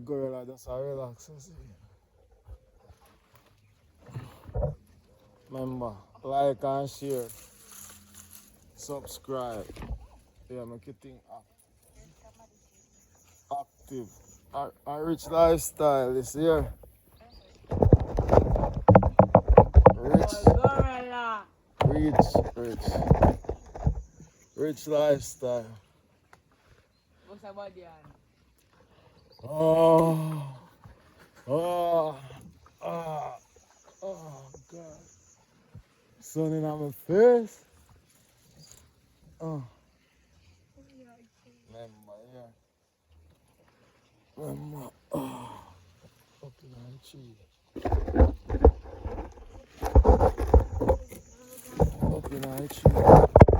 gorilla just a relax and see. Remember, like and share, subscribe. Yeah, make it think active. A rich lifestyle is here. Gorilla. Rich. Rich lifestyle. What's about the Oh, oh, oh, oh, God. Sun in my face. Oh. Remember, yeah. Remember. Oh. Fucking on cheese. Fucking on cheese.